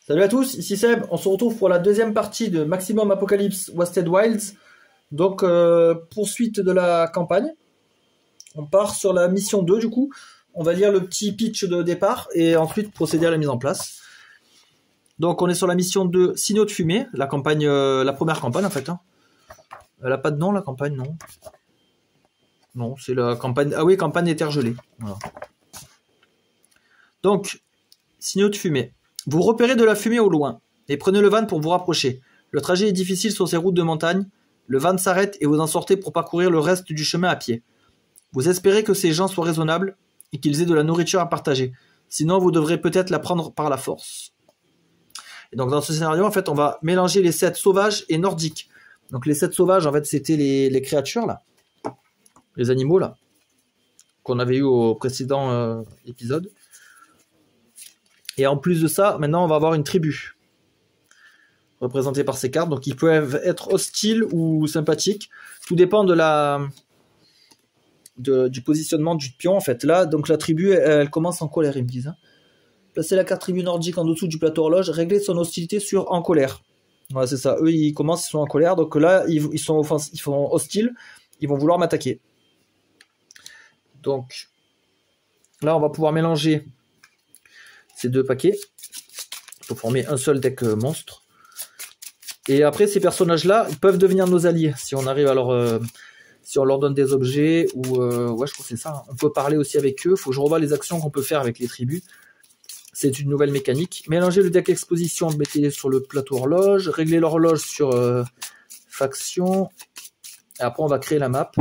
Salut à tous, ici Seb, on se retrouve pour la deuxième partie de Maximum Apocalypse Wasted Wilds. Donc, poursuite de la campagne. On part sur la mission 2 du coup. On va lire le petit pitch de départ et ensuite procéder à la mise en place. Donc, on est sur la mission 2, Signaux de fumée, la campagne, la première campagne en fait. Hein. Elle a pas de nom la campagne, non? Non, c'est la campagne... Ah oui, campagne des terres gelées. Voilà. Donc, Signaux de fumée. Vous repérez de la fumée au loin et prenez le van pour vous rapprocher. Le trajet est difficile sur ces routes de montagne. Le van s'arrête et vous en sortez pour parcourir le reste du chemin à pied. Vous espérez que ces gens soient raisonnables et qu'ils aient de la nourriture à partager. Sinon, vous devrez peut-être la prendre par la force. Et donc, dans ce scénario, en fait, on va mélanger les sets sauvages et nordiques. Donc, les sets sauvages, en fait, c'était les créatures, là. Les animaux, là. Qu'on avait eu au précédent épisode. Et en plus de ça, maintenant, on va avoir une tribu. Représentée par ces cartes. Donc, ils peuvent être hostiles ou sympathiques. Tout dépend de du positionnement du pion, en fait. Là, donc, la tribu, elle commence en colère, ils me disent. Hein. Placez la carte tribu nordique en dessous du plateau horloge. Réglez son hostilité sur en colère. Voilà, c'est ça. Eux, ils commencent, ils sont en colère. Donc là, ils sont hostiles. Ils vont vouloir m'attaquer. Donc, là, on va pouvoir mélanger ces deux paquets pour former un seul deck monstre. Et après, ces personnages-là, ils peuvent devenir nos alliés si on arrive à leur... si on leur donne des objets ou... ouais, je crois que c'est ça. On peut parler aussi avec eux. Il faut que je revoie les actions qu'on peut faire avec les tribus. C'est une nouvelle mécanique. Mélangez le deck exposition, mettez-les sur le plateau horloge. Réglez l'horloge sur faction. Et après, on va créer la map.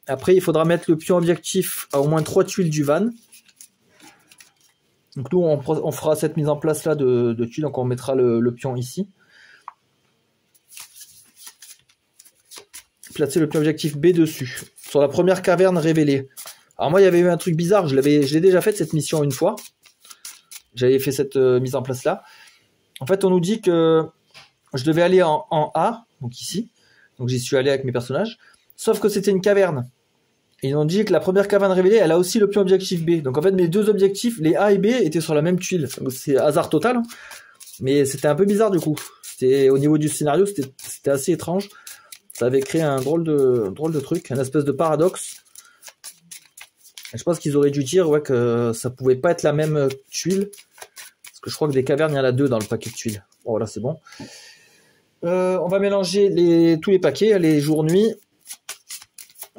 Après, il faudra mettre le pion objectif à au moins 3 tuiles du van. Donc nous, on fera cette mise en place là de tuiles. Donc on mettra le pion ici. Placer le pion objectif B dessus. Sur la première caverne révélée. Alors moi, il y avait eu un truc bizarre. Je l'ai déjà fait cette mission une fois. J'avais fait cette mise en place là. En fait, on nous dit que je devais aller en A, donc ici. Donc j'y suis allé avec mes personnages. Sauf que c'était une caverne. Et ils ont dit que la première caverne révélée, elle a aussi le pion objectif B. Donc en fait, mes deux objectifs, les A et B, étaient sur la même tuile. C'est hasard total. Hein. Mais c'était un peu bizarre du coup. C'était au niveau du scénario, c'était assez étrange. Ça avait créé un drôle de truc, un espèce de paradoxe. Et je pense qu'ils auraient dû dire ouais, que ça pouvait pas être la même tuile. Parce que je crois que des cavernes, il y en a 2 dans le paquet de tuiles. Bon, voilà, c'est bon. On va mélanger tous les paquets, les jours-nuits.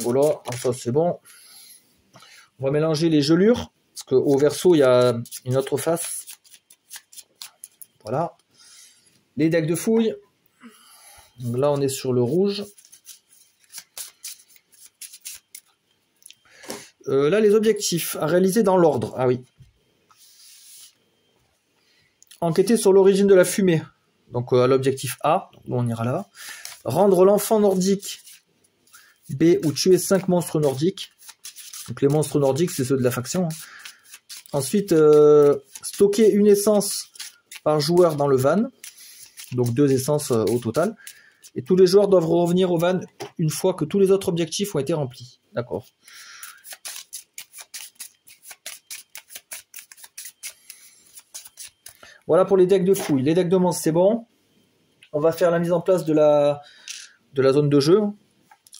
Voilà, ça c'est bon. On va mélanger les gelures, parce qu'au verso, il y a une autre face. Voilà. Les decks de fouilles. Donc là, on est sur le rouge. Là, les objectifs à réaliser dans l'ordre. Ah oui. Enquêter sur l'origine de la fumée. Donc à l'objectif A. Donc, on ira là. Rendre l'enfant nordique B ou tuer 5 monstres nordiques. Donc les monstres nordiques, c'est ceux de la faction. Hein. Ensuite, stocker une essence par joueur dans le van. Donc 2 essences au total. Et tous les joueurs doivent revenir au van une fois que tous les autres objectifs ont été remplis. D'accord. Voilà pour les decks de fouilles. Les decks de monstres, c'est bon. On va faire la mise en place de la zone de jeu.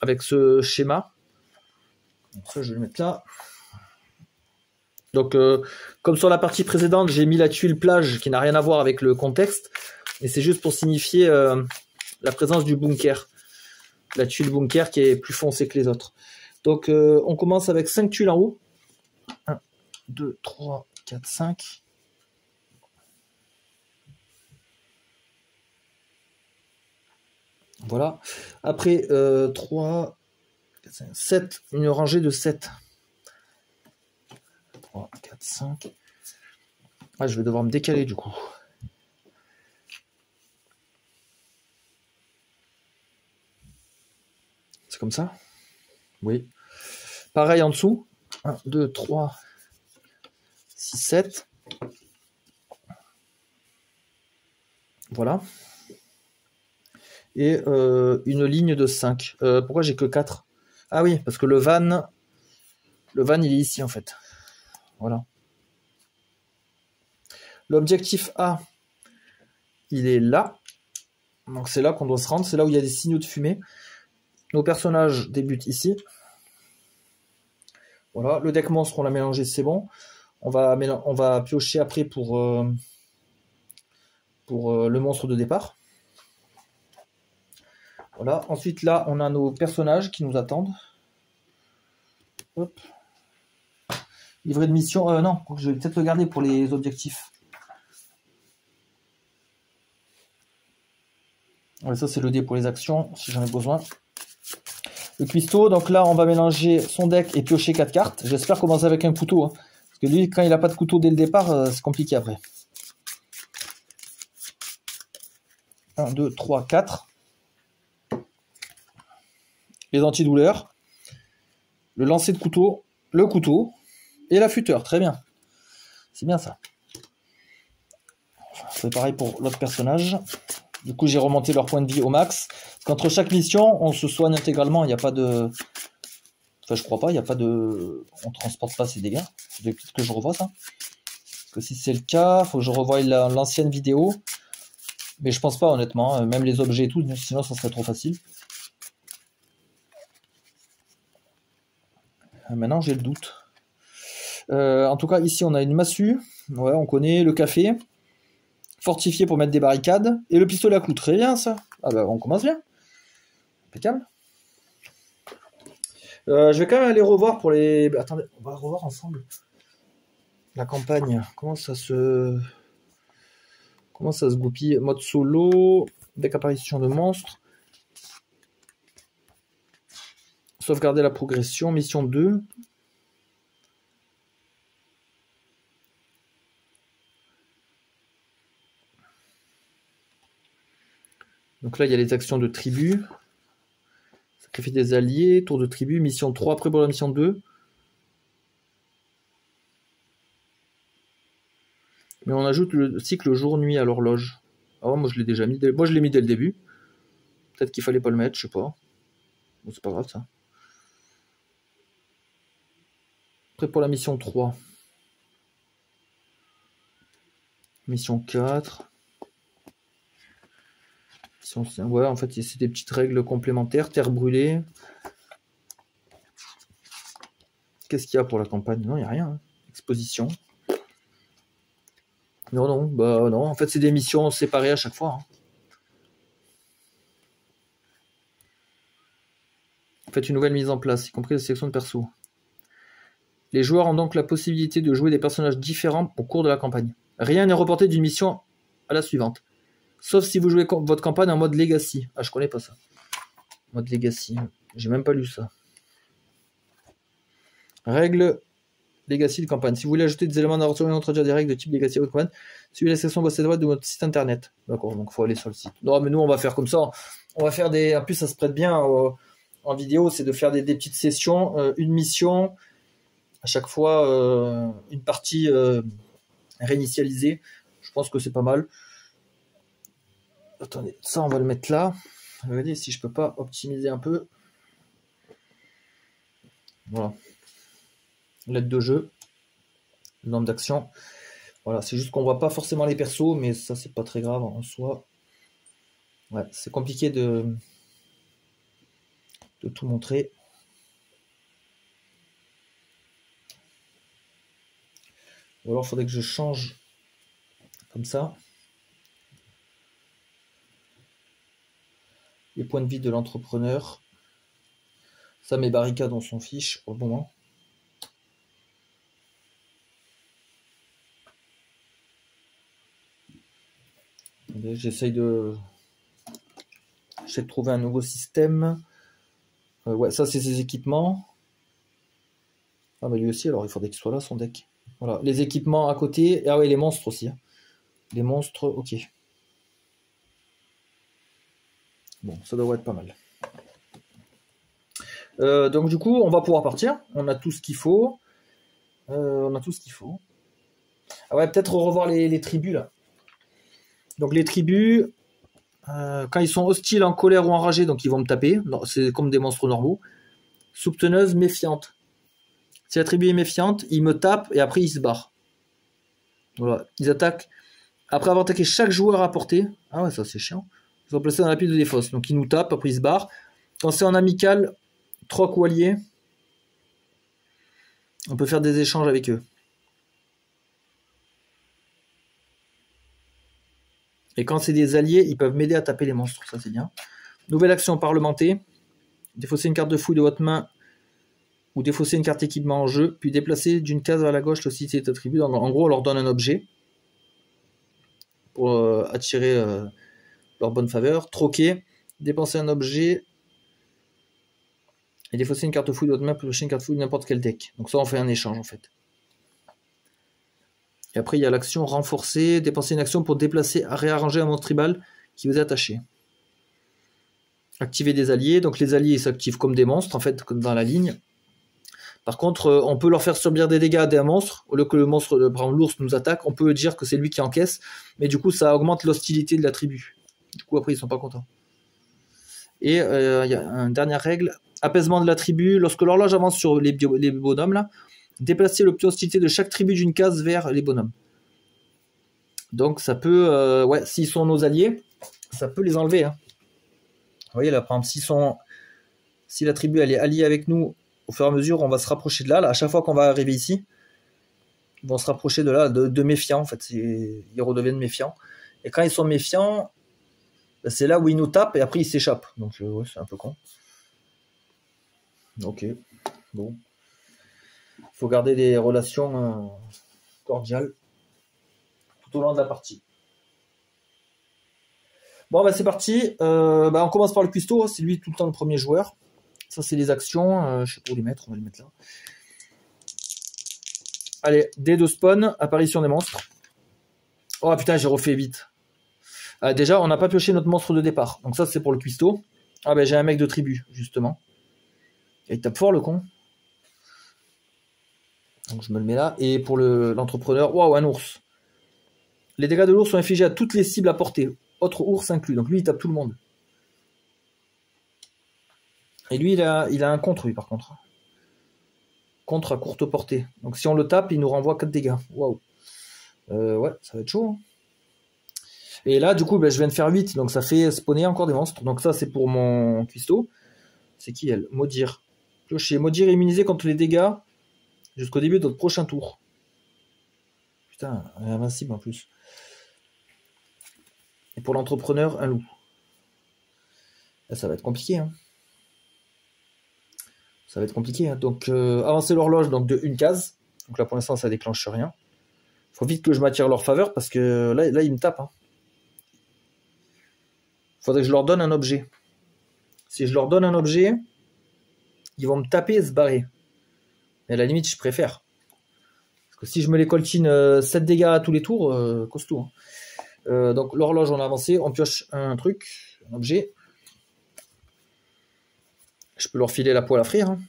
Avec ce schéma. Donc ça, je vais le mettre là. Donc, comme sur la partie précédente, j'ai mis la tuile plage qui n'a rien à voir avec le contexte. Et c'est juste pour signifier la présence du bunker. La tuile bunker qui est plus foncée que les autres. Donc, on commence avec 5 tuiles en haut. 1, 2, 3, 4, 5. Voilà. Après, 3, 4, 5, 7. Une rangée de 7. 3, 4, 5. Ah, je vais devoir me décaler du coup. C'est comme ça? Oui. Pareil en dessous. 1, 2, 3, 6, 7. Voilà. Et une ligne de 5. Pourquoi j'ai que 4? Ah oui, parce que le van, il est ici en fait. Voilà. L'objectif A, il est là. Donc c'est là qu'on doit se rendre. C'est là où il y a des signaux de fumée. Nos personnages débutent ici. Voilà, le deck monstre, on l'a mélangé, c'est bon. On va piocher après pour le monstre de départ. Voilà, ensuite là, on a nos personnages qui nous attendent. Hop. Livret de mission, non, je vais peut-être le garder pour les objectifs. Ouais, ça c'est le dé pour les actions, si j'en ai besoin. Le cuistot, donc là on va mélanger son deck et piocher 4 cartes. J'espère commencer avec un couteau, hein, parce que lui, quand il n'a pas de couteau dès le départ, c'est compliqué après. 1, 2, 3, 4. Les antidouleurs, le lancer de couteau, le couteau et l'affûteur. Très bien. C'est bien ça. C'est pareil pour l'autre personnage. Du coup, j'ai remonté leur point de vie au max. Qu'entre chaque mission, on se soigne intégralement. Il n'y a pas de... Enfin, je crois pas. Il n'y a pas de... On transporte pas ses dégâts. C'est que je revois ça. Parce que si c'est le cas, il faut que je revoie l'ancienne vidéo. Mais je pense pas, honnêtement. Même les objets et tout, sinon ça serait trop facile. Maintenant, j'ai le doute. En tout cas, ici, on a une massue. Ouais, on connaît le café. Fortifié pour mettre des barricades. Et le pistolet à clous. Très bien, ça. Ah bah, on commence bien. Impeccable. Je vais quand même aller revoir pour les... Attendez, on va revoir ensemble. La campagne. Comment ça se goupille? Mode solo. Deck apparition de monstres. Sauvegarder la progression. Mission 2. Donc là, il y a les actions de tribu. Sacrifier des alliés. Tour de tribu. Mission 3. Après pour la mission 2. Mais on ajoute le cycle jour-nuit à l'horloge. Ah ouais, moi je l'ai déjà mis. Moi je l'ai mis dès le début. Peut-être qu'il fallait pas le mettre, je sais pas. Bon, c'est pas grave ça. Après pour la mission 3. Mission 4. Ouais, en fait, c'est des petites règles complémentaires. Terre brûlée. Qu'est-ce qu'il y a pour la campagne? Non, il n'y a rien. Hein. Exposition. Non, non, bah non. En fait, c'est des missions séparées à chaque fois. Hein. Faites une nouvelle mise en place, y compris la sélection de perso. Les joueurs ont donc la possibilité de jouer des personnages différents au cours de la campagne. Rien n'est reporté d'une mission à la suivante. Sauf si vous jouez votre campagne en mode Legacy. Ah, je connais pas ça. Mode Legacy. J'ai même pas lu ça. Règles Legacy de campagne. Si vous voulez ajouter des éléments de narration et introduire des règles de type Legacy à votre campagne, suivez la section boîte de votre site internet. D'accord, donc il faut aller sur le site. Non, mais nous, on va faire comme ça. On va faire des... En plus, ça se prête bien en vidéo, c'est de faire des petites sessions, une mission, à chaque fois, une partie réinitialisée. Je pense que c'est pas mal. Attendez, ça, on va le mettre là. Regardez si je peux pas optimiser un peu. Voilà. L'aide de jeu. Le nombre d'actions. Voilà, c'est juste qu'on voit pas forcément les persos, mais ça, c'est pas très grave en soi. Ouais, c'est compliqué de tout montrer. Ou alors, il faudrait que je change comme ça. Les points de vie de l'entrepreneur. Ça, mes barricades, on s'en fiche pour le moment. J'essaie de trouver un nouveau système. Ouais, ça, c'est ses équipements. Ah, bah lui aussi, alors il faudrait qu'il soit là, son deck. Voilà, les équipements à côté. Ah, ouais, les monstres aussi. Hein. Les monstres, ok. Bon, ça devrait être pas mal. Donc du coup, on va pouvoir partir. On a tout ce qu'il faut. On a tout ce qu'il faut. Ah ouais, peut-être revoir les tribus là. Donc les tribus, quand ils sont hostiles, en colère ou enragés, donc ils vont me taper. C'est comme des monstres normaux. Soupçonneuse, méfiante. Si la tribu est méfiante, ils me tapent et après ils se barrent. Voilà, ils attaquent. Après avoir attaqué chaque joueur à portée. Ah ouais, ça c'est chiant. Ils sont placés dans la pile de défausse. Donc ils nous tapent, après ils se barrent. Quand c'est en amical, troc ou allié, on peut faire des échanges avec eux. Et quand c'est des alliés, ils peuvent m'aider à taper les monstres. Ça c'est bien. Nouvelle action parlementée. Défausser une carte de fouille de votre main ou défausser une carte équipement en jeu, puis déplacer d'une case vers la gauche l'hostilité de attribut. En gros, on leur donne un objet pour attirer leur bonne faveur. Troquer, dépenser un objet et défausser une carte fouille de votre main, piocher une carte fouille de n'importe quel deck. Donc ça, on fait un échange en fait. Et après, il y a l'action renforcée, dépenser une action pour déplacer, réarranger un monstre tribal qui vous est attaché. Activer des alliés, donc les alliés s'activent comme des monstres en fait, comme dans la ligne. Par contre, on peut leur faire subir des dégâts à des monstres. Au lieu que le monstre, par exemple l'ours, nous attaque, on peut dire que c'est lui qui encaisse. Mais du coup, ça augmente l'hostilité de la tribu. Du coup, après, ils sont pas contents. Et il y a une dernière règle. Apaisement de la tribu. Lorsque l'horloge avance sur les bonhommes, là, déplacer le plus hostilité de chaque tribu d'une case vers les bonhommes. Donc, ça peut... ouais, s'ils sont nos alliés, ça peut les enlever. Hein. Vous voyez, là, par exemple, si la tribu, elle est alliée avec nous... Au fur et à mesure, on va se rapprocher de là. À chaque fois qu'on va arriver ici, ils vont se rapprocher de là, de méfiants. En fait, ils redeviennent méfiants. Et quand ils sont méfiants, c'est là où ils nous tapent et après ils s'échappent. Donc, ouais, c'est un peu con. Ok. Bon. Il faut garder des relations cordiales tout au long de la partie. Bon, bah, c'est parti. On commence par le cuistot. C'est lui tout le temps le premier joueur. Ça, c'est les actions. Je sais pas où les mettre. On va les mettre là. Allez, dés de spawn, apparition des monstres. Oh putain, j'ai refait vite. Déjà, on n'a pas pioché notre monstre de départ. Donc ça, c'est pour le cuistot. Ah ben, j'ai un mec de tribu, justement. Et il tape fort, le con. Donc je me le mets là. Et pour l'entrepreneur, waouh, un ours. Les dégâts de l'ours sont infligés à toutes les cibles à portée. Autre ours inclus. Donc lui, il tape tout le monde. Et lui, il a un contre, lui, par contre. Contre à courte portée. Donc si on le tape, il nous renvoie 4 dégâts. Waouh. Ouais, ça va être chaud. Hein. Et là, du coup, je viens de faire 8. Donc ça fait spawner encore des monstres. Donc ça, c'est pour mon cuistot. C'est qui, elle? Maudire. Clocher. Maudire est immunisé contre les dégâts jusqu'au début de notre prochain tour. Putain, elle est invincible en plus. Et pour l'entrepreneur, un loup. Là, ça va être compliqué. Hein. Ça va être compliqué. Hein. Donc, avancer l'horloge donc de une case. Donc là, pour l'instant, ça déclenche rien. Faut vite que je m'attire leur faveur parce que là ils me tapent. Hein. Faudrait que je leur donne un objet. Si je leur donne un objet, ils vont me taper et se barrer. Mais à la limite, je préfère. Parce que si je me les coltine 7 dégâts à tous les tours, costaud. Hein. Donc l'horloge, on a avancé. On pioche un truc, un objet. Je peux leur filer la poêle à frire. Hein.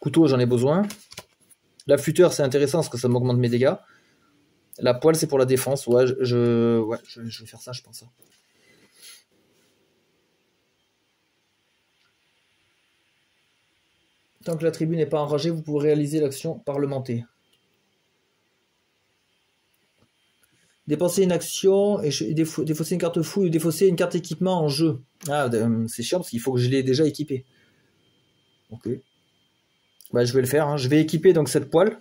Couteau, j'en ai besoin. L'affûteur, c'est intéressant parce que ça m'augmente mes dégâts. La poêle, c'est pour la défense. Ouais, je vais faire ça, je pense. Tant que la tribu n'est pas enragée, vous pouvez réaliser l'action parlementée. Dépenser une action et défausser une carte fouille ou défausser une carte équipement en jeu. Ah, c'est chiant parce qu'il faut que je l'ai déjà équipé. Ok. Bah, je vais le faire. Hein. Je vais équiper donc cette poêle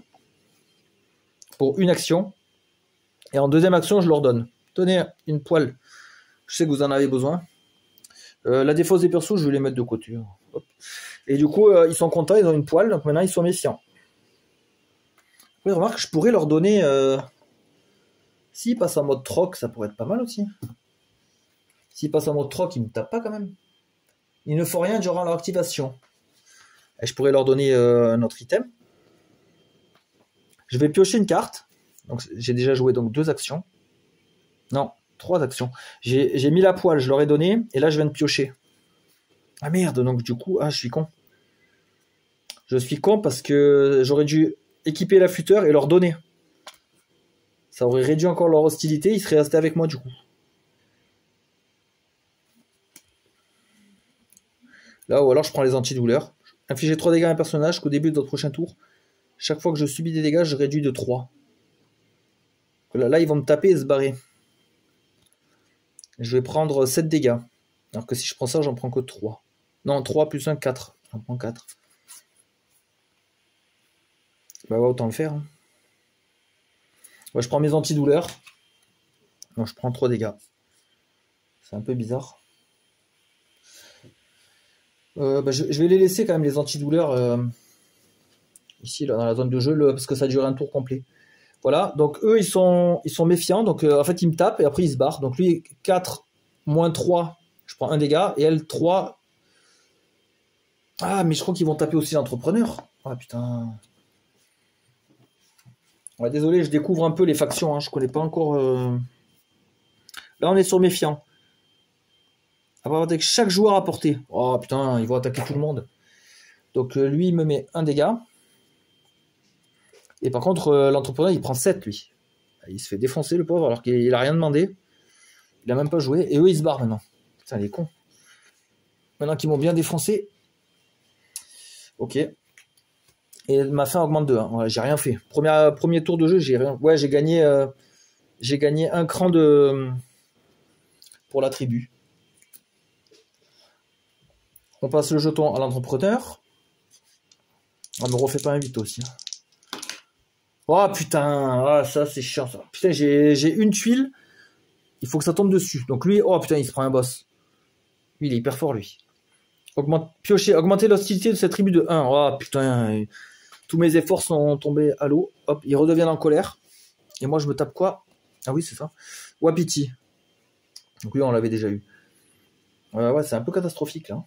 pour une action. Et en deuxième action, je leur donne. Tenez, une poêle. Je sais que vous en avez besoin. La défausse des persos, je vais les mettre de côté. Hop. Et du coup, ils sont contents, ils ont une poêle. Donc maintenant, ils sont méfiants. Oui, remarque, je pourrais leur donner... S'ils passent en mode troc, ça pourrait être pas mal aussi. S'ils passent en mode troc, ils me tapent pas quand même. Ils ne font rien durant leur activation. Et je pourrais leur donner un autre item. Je vais piocher une carte. Donc j'ai déjà joué donc 2 actions. Non, 3 actions. J'ai mis la poêle, je leur ai donné. Et là, je viens de piocher. Ah merde, donc du coup, je suis con. Je suis con parce que j'aurais dû équiper l'affûteur et leur donner. Ça aurait réduit encore leur hostilité, ils seraient restés avec moi du coup. Là, ou alors je prends les antidouleurs. Infliger 3 dégâts à un personnage qu'au début de votre prochain tour, Chaque fois que je subis des dégâts, je réduis de 3. Là, ils vont me taper et se barrer. Je vais prendre 7 dégâts. Alors que si je prends ça, j'en prends que 3. Non, 3 plus 1, 4. J'en prends 4. Bah ouais, autant le faire. Hein. Ouais, je prends mes antidouleurs. Donc je prends 3 dégâts. C'est un peu bizarre. Je vais les laisser quand même, les antidouleurs. Ici, là, dans la zone de jeu, parce que ça dure un tour complet. Voilà, donc eux, ils sont méfiants. Donc en fait, ils me tapent et après, ils se barrent. Donc lui, 4 moins 3, je prends 1 dégât. Et elle, 3. Ah, mais je crois qu'ils vont taper aussi l'entrepreneur. Ah, putain. Ouais, désolé, je découvre un peu les factions. Hein. Je connais pas encore... Là, on est sur méfiant. Avec chaque joueur à portée. Oh, putain, ils vont attaquer tout le monde. Donc lui, il me met 1 dégât. Et par contre, l'entrepreneur, il prend 7, lui. Il se fait défoncer, le pauvre, alors qu'il a rien demandé. Il a même pas joué. Et eux, ils se barrent maintenant. Putain, les cons. Maintenant qu'ils m'ont bien défoncé. Ok. Et ma fin augmente de 1. Ouais, j'ai rien fait. Premier tour de jeu, j'ai rien. Ouais, j'ai gagné 1 cran pour la tribu. On passe le jeton à l'entrepreneur. On me refait pas un vite aussi. Oh putain, ah, ça c'est chiant ça. Putain, j'ai une tuile. Il faut que ça tombe dessus. Donc lui, oh putain, il se prend un boss. Lui, il est hyper fort lui. Augmenter l'hostilité de cette tribu de 1. Oh putain, tous mes efforts sont tombés à l'eau. Hop, il redevient en colère. Et moi, je me tape quoi? Ah oui, c'est ça. Wapiti. Donc lui, on l'avait déjà eu. Ouais, c'est un peu catastrophique là.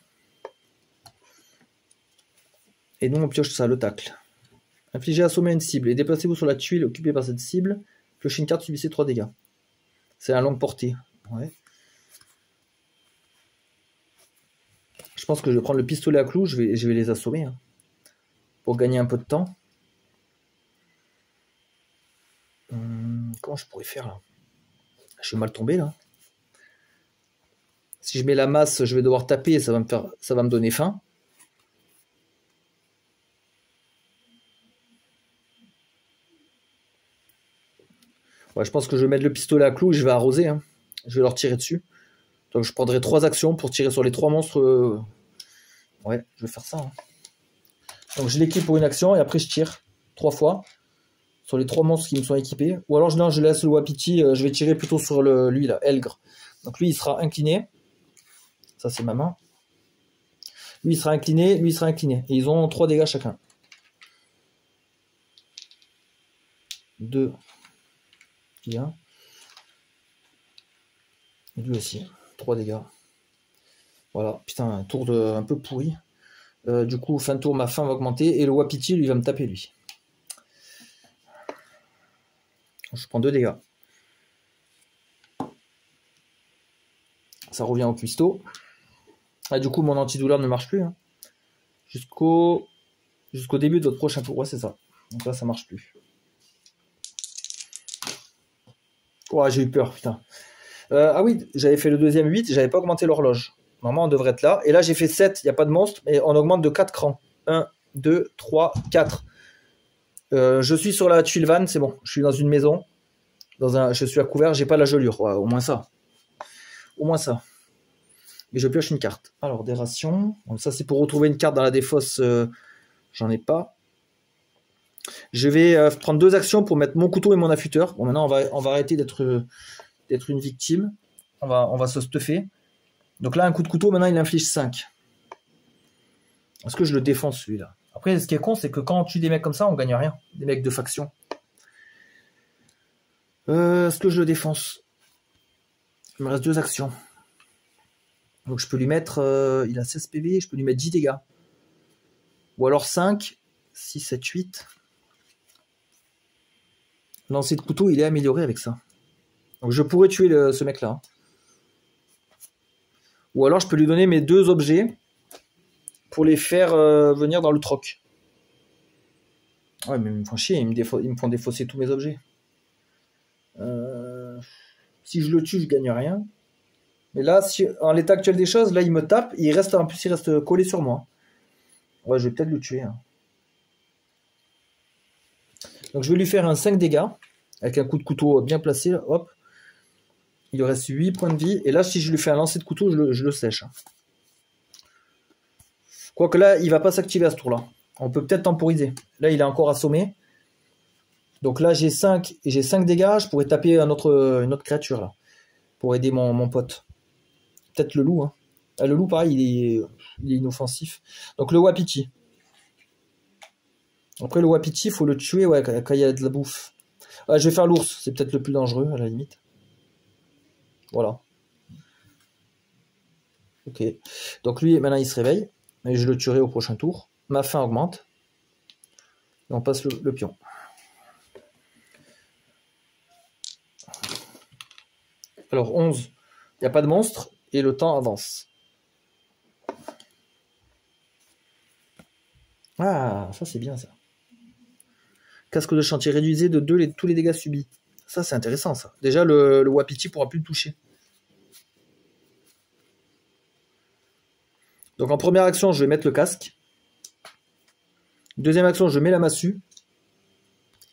Et nous, on pioche ça, le tacle. Infligez assommer une cible et déplacez-vous sur la tuile occupée par cette cible. Piochez une carte, subissez 3 dégâts. C'est à longue portée. Ouais. Je pense que je vais prendre le pistolet à clous, je vais les assommer. Hein, pour gagner un peu de temps. Comment je pourrais faire là? Je suis mal tombé là. Si je mets la masse, je vais devoir taper et ça va me donner faim. Ouais, je pense que je vais mettre le pistolet à clous et je vais arroser. Hein. Je vais leur tirer dessus. Donc je prendrai 3 actions pour tirer sur les 3 monstres. Ouais, je vais faire ça. Hein. Donc je l'équipe pour une action et après je tire 3 fois sur les 3 monstres qui me sont équipés. Ou alors non, je laisse le Wapiti, je vais tirer plutôt sur lui là, Elgre. Donc lui il sera incliné. Ça c'est ma main. Lui il sera incliné, lui il sera incliné. Et ils ont 3 dégâts chacun. 2. Et 1. Et lui aussi. 3 dégâts. Voilà, putain, un tour un peu pourri. Du coup, fin de tour, ma faim va augmenter. Et le Wapiti, lui, va me taper, lui. Je prends 2 dégâts. Ça revient au cuistot. Ah, du coup, mon antidouleur ne marche plus. Hein. Jusqu'au début de votre prochain tour. Ouais, c'est ça. Donc là, ça marche plus. Ouais, j'ai eu peur, putain. Ah oui, j'avais fait le deuxième 8, j'avais pas augmenté l'horloge. Normalement, on devrait être là. Et là, j'ai fait 7, il n'y a pas de monstre, mais on augmente de 4 crans. 1, 2, 3, 4. Je suis sur la tuile vanne, c'est bon. Je suis dans une maison. Je suis à couvert, j'ai pas la gelure. Ouais, au moins ça. Au moins ça. Mais je pioche une carte. Alors, des rations. Donc, ça, c'est pour retrouver une carte dans la défausse. J'en ai pas. Je vais prendre 2 actions pour mettre mon couteau et mon affûteur. Bon, maintenant, on va arrêter d'être une victime. On va se stuffer. Donc là, un coup de couteau, maintenant, il inflige 5. Est-ce que je le défonce, celui-là? Après, ce qui est con, c'est que quand on tue des mecs comme ça, on gagne rien. Des mecs de faction. Est-ce que je le défonce? Il me reste 2 actions. Donc je peux lui mettre... il a 16 PV, je peux lui mettre 10 dégâts. Ou alors 5, 6, 7, 8. Lancer de couteau, il est amélioré avec ça. Donc je pourrais tuer ce mec-là. Ou alors je peux lui donner mes 2 objets pour les faire venir dans le troc. Ouais, mais ils me font chier, ils me font défausser tous mes objets. Si je le tue, je gagne rien. Mais là, en l'état actuel des choses, là, il me tape, en plus, il reste collé sur moi. Ouais, je vais peut-être le tuer. Hein. Donc je vais lui faire un 5 dégâts, avec un coup de couteau bien placé, là, hop. Il lui reste 8 points de vie, et là si je lui fais un lancer de couteau, je le sèche. Quoique là, il va pas s'activer à ce tour-là. On peut peut-être temporiser. Là, il est encore assommé. Donc là, j'ai 5 et j'ai 5 dégâts, je pourrais taper une autre créature, là, pour aider mon pote. Peut-être le loup, hein. Ah, le loup, pareil, il est inoffensif. Donc le wapiti. Après, le wapiti, il faut le tuer ouais, quand il y a de la bouffe. Ah, je vais faire l'ours, c'est peut-être le plus dangereux, à la limite. Voilà. Ok. Donc lui, maintenant, il se réveille. Et je le tuerai au prochain tour. Ma faim augmente. Et on passe le pion. Alors, 11. Il n'y a pas de monstre. Et le temps avance. Ah, ça c'est bien ça. Casque de chantier réduisé de 2 tous les dégâts subis. Ça c'est intéressant ça. Déjà le wapiti pourra plus le toucher. Donc en première action je vais mettre le casque. Deuxième action je mets la massue.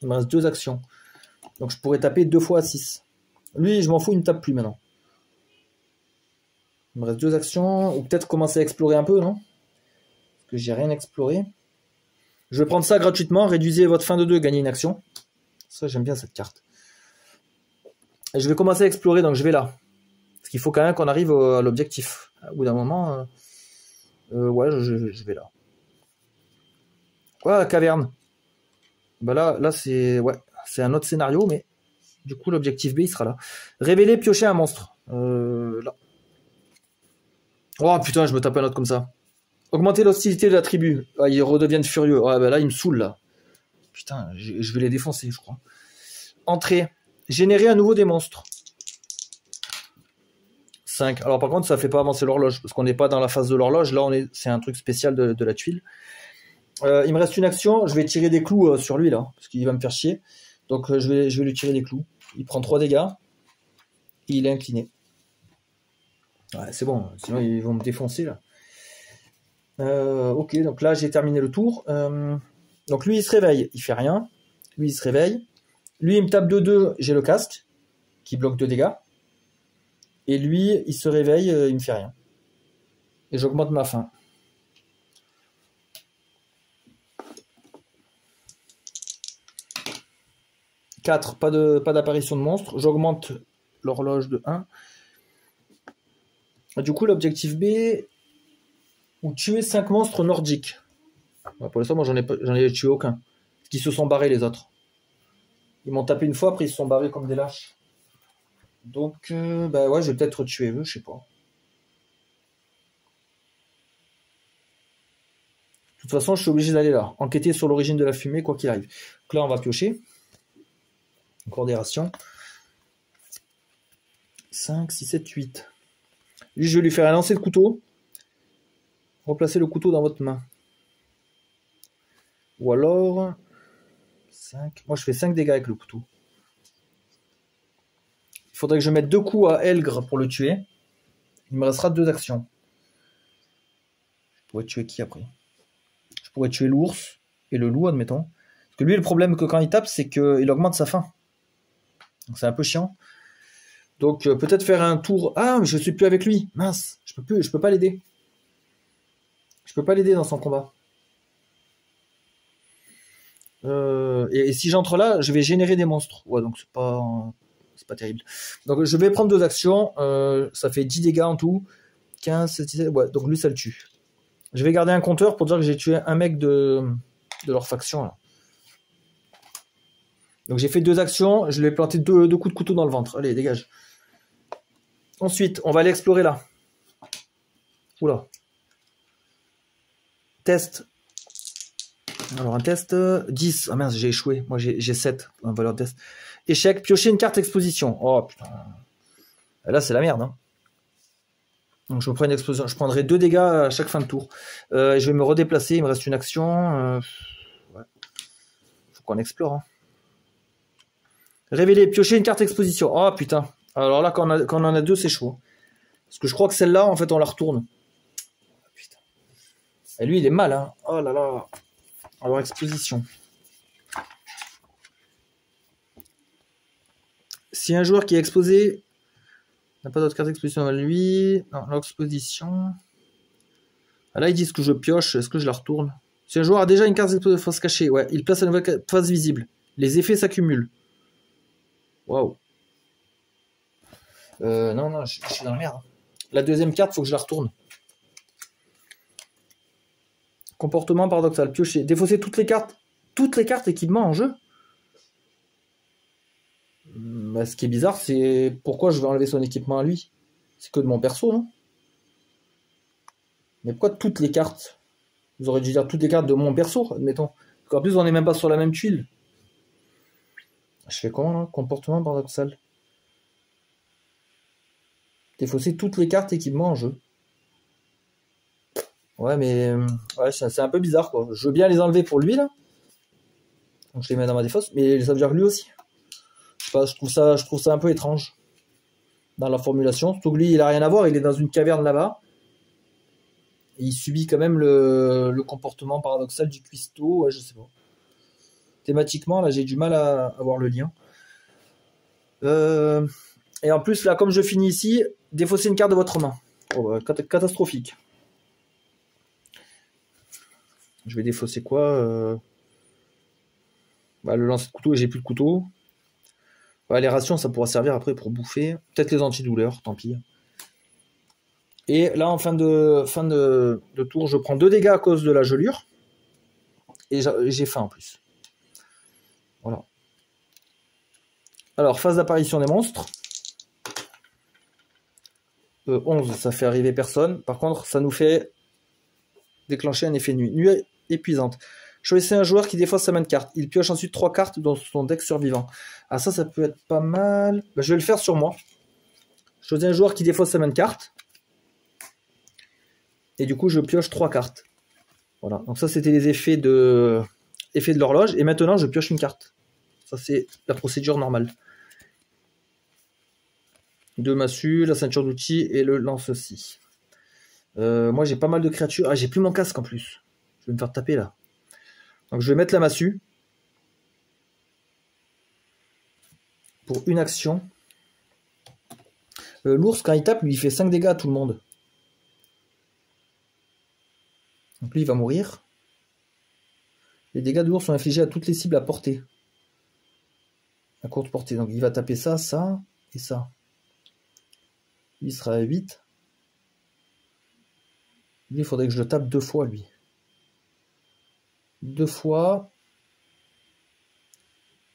Il me reste 2 actions. Donc je pourrais taper 2 fois à 6. Lui je m'en fous, il ne tape plus maintenant. Il me reste 2 actions. Ou peut-être commencer à explorer un peu, non? Parce que j'ai rien exploré. Je vais prendre ça gratuitement. Réduisez votre fin de 2, gagnez une action. Ça, j'aime bien cette carte. Et je vais commencer à explorer, donc je vais là. Parce qu'il faut quand même qu'on arrive à l'objectif. Au bout d'un moment, ouais, je vais là. Ouais, la caverne. Bah là c'est ouais, c'est un autre scénario, mais du coup, l'objectif B, il sera là. Révéler, piocher un monstre. Là. Oh putain, je me tape un autre comme ça. Augmenter l'hostilité de la tribu. Ah, ils redeviennent furieux. Ah, bah là, ils me saoulent, là. Putain, je vais les défoncer, je crois. Entrée. Générer à nouveau des monstres. 5. Alors par contre, ça fait pas avancer l'horloge, parce qu'on n'est pas dans la phase de l'horloge. Là, c'est un truc spécial de la tuile. Il me reste une action. Je vais tirer des clous sur lui, là, parce qu'il va me faire chier. Donc je vais lui tirer des clous. Il prend 3 dégâts. Et il est incliné. Ouais, c'est bon, sinon ils vont me défoncer, là. Ok, donc là, j'ai terminé le tour. Donc lui, il se réveille. Il fait rien. Lui, il se réveille. Lui, il me tape de 2. J'ai le casque, qui bloque 2 dégâts. Et lui, il se réveille, il me fait rien. Et j'augmente ma faim. « 4, pas d'apparition de monstre. J'augmente l'horloge de 1. Du coup, l'objectif B, ou tuer 5 monstres nordiques. Ouais, pour l'instant, moi, j'en ai tué aucun. Parce qu'ils se sont barrés, les autres. Ils m'ont tapé une fois, après ils se sont barrés comme des lâches. Donc, bah ouais, je vais peut-être tuer eux, je sais pas. De toute façon, je suis obligé d'aller là. Enquêter sur l'origine de la fumée, quoi qu'il arrive. Donc là, on va piocher. Encore des rations. 5, 6, 7, 8. Lui, je vais lui faire un lancer de couteau. Replacez le couteau dans votre main. Ou alors... 5. Moi, je fais 5 dégâts avec le couteau. Il faudrait que je mette 2 coups à Elgre pour le tuer. Il me restera 2 actions. Je pourrais tuer qui après? Je pourrais tuer l'ours et le loup, admettons. Parce que lui, le problème que quand il tape, c'est qu'il augmente sa faim. Donc c'est un peu chiant. Donc peut-être faire un tour... Ah, mais je suis plus avec lui. Mince, je peux pas l'aider. Je peux pas l'aider dans son combat. Et si j'entre là, je vais générer des monstres. Ouais, donc c'est pas terrible. Donc je vais prendre 2 actions. Ça fait 10 dégâts en tout. 15, 17... Ouais, donc lui, ça le tue. Je vais garder un compteur pour dire que j'ai tué un mec de leur faction, là. Donc j'ai fait 2 actions. Je lui ai planté 2 coups de couteau dans le ventre. Allez, dégage. Ensuite, on va aller explorer là. Oula. Test. Alors un test 10. Ah mince, j'ai échoué. Moi j'ai 7 en valeur de test. Échec, piocher une carte exposition. Oh putain. Là c'est la merde. Hein. Donc je me prends une explosion. Je prendrai 2 dégâts à chaque fin de tour. Je vais me redéplacer. Il me reste une action. Ouais. Faut qu'on explore. Hein. Révéler, piocher une carte exposition. Oh putain. Alors là quand on en a 2 c'est chaud. Parce que je crois que celle-là en fait on la retourne. Putain. Et lui il est mal. Hein. Oh là là. Alors exposition. Si un joueur qui est exposé n'a pas d'autre carte d'exposition à lui, non, l'exposition. Ah, là, ils disent que je pioche, est-ce que je la retourne? Si un joueur a déjà une carte de face cachée, ouais, il place une nouvelle face visible. Les effets s'accumulent. Waouh. Non, je suis dans la merde. La deuxième carte, faut que je la retourne. Comportement paradoxal, piocher, défausser toutes les cartes équipement en jeu. Bah, ce qui est bizarre, c'est pourquoi je vais enlever son équipement à lui. C'est que de mon perso, non? Mais pourquoi toutes les cartes? Vous aurez dû dire toutes les cartes de mon perso, admettons. En plus, on n'est même pas sur la même tuile. Je fais comment là? Comportement paradoxal. Défausser toutes les cartes équipement en jeu. Ouais, mais ouais, c'est un peu bizarre quoi. Je veux bien les enlever pour lui là. Donc je les mets dans ma défausse, mais ça veut dire lui aussi. Je sais pas, je trouve ça un peu étrange dans la formulation. Surtout que lui, il a rien à voir, il est dans une caverne là-bas. Et il subit quand même le comportement paradoxal du cuistot, ouais, je sais pas. Thématiquement, là, j'ai du mal à avoir le lien. Et en plus, là, comme je finis ici, défausser une carte de votre main. Oh, bah, catastrophique. Je vais défausser quoi bah, le lancer de couteau, et j'ai plus de couteau. Ouais, les rations, ça pourra servir après pour bouffer. Peut-être les antidouleurs, tant pis. Et là, en fin de tour, je prends 2 dégâts à cause de la gelure. Et j'ai faim en plus. Voilà. Alors, phase d'apparition des monstres. 11, ça fait arriver personne. Par contre, ça nous fait déclencher un effet nuit. Nuit épuisante. Choisissez un joueur qui défausse sa main de carte. Il pioche ensuite 3 cartes dans son deck survivant. Ah, ça peut être pas mal. Bah, je vais le faire sur moi. Choisis un joueur qui défausse sa main de carte. Et du coup, je pioche 3 cartes. Voilà. Donc ça, c'était les effets de l'horloge. Et maintenant, je pioche une carte. Ça, c'est la procédure normale. 2 massues, la ceinture d'outils et le lance-scie. Moi, j'ai pas mal de créatures. Ah, j'ai plus mon casque en plus. Je vais me faire taper là. Donc, je vais mettre la massue. Pour une action. L'ours, quand il tape, lui, il fait 5 dégâts à tout le monde. Donc lui, il va mourir. Les dégâts de l'ours sont infligés à toutes les cibles à portée. À courte portée. Donc il va taper ça, ça et ça. Lui, il sera à 8. Lui, il faudrait que je le tape 2 fois, lui. 2 fois.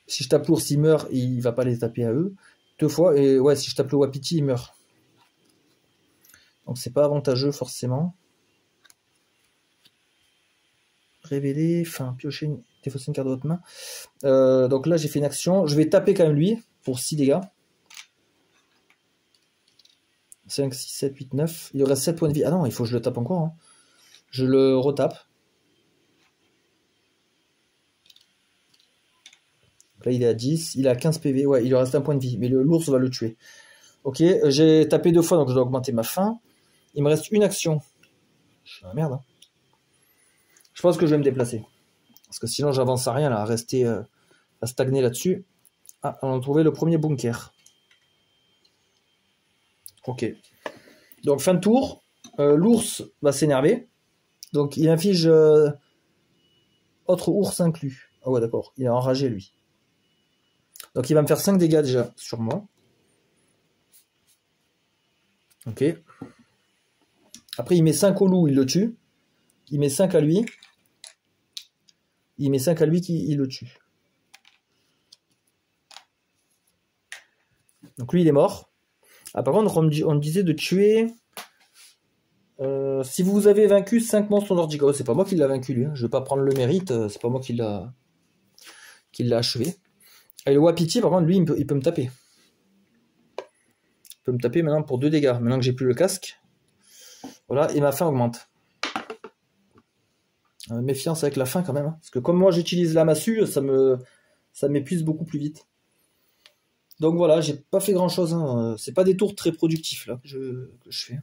Si je tape l'ours, il meurt, et il va pas les taper à eux. 2 fois, et ouais, si je tape le wapiti, il meurt. Donc c'est pas avantageux, forcément. Révéler, enfin, piocher, défausser une carte de votre main. Donc là, j'ai fait une action. Je vais taper quand même lui, pour 6 dégâts. 5, 6, 7, 8, 9. Il reste 7 points de vie. Ah non, il faut que je le tape encore. Hein. Je le retape. Là, il est à 10. Il a 15 PV. Ouais, il lui reste un point de vie. Mais l'ours va le tuer. Ok, j'ai tapé 2 fois, donc je dois augmenter ma faim. Il me reste une action. Je suis dans la merde. Hein. Je pense que je vais me déplacer. Parce que sinon, j'avance à rien, là, à rester, à stagner là-dessus. Ah, on a trouvé le premier bunker. Ok. Donc, fin de tour. L'ours va s'énerver. Donc, il inflige autre ours inclus. Ah ouais, d'accord. Il est enragé, lui. Donc, il va me faire 5 dégâts déjà sur moi. Ok. Après, il met 5 au loup, il le tue. Il met 5 à lui. Il met 5 à lui qui le tue. Donc lui, il est mort. Ah, par contre, on me disait de tuer... si vous avez vaincu 5 monstres nordiques. Oh, c'est pas moi qui l'a vaincu, lui. Hein. Je vais pas prendre le mérite. C'est pas moi qui l'a achevé. Et le wapiti, par contre, lui, il peut me taper. Il peut me taper maintenant pour 2 dégâts. Maintenant que j'ai plus le casque. Voilà, et ma faim augmente. Méfiance avec la faim quand même. Hein. Parce que comme moi, j'utilise la massue, ça m'épuise beaucoup plus vite. Donc voilà, j'ai pas fait grand chose. Hein. C'est pas des tours très productifs là que je fais.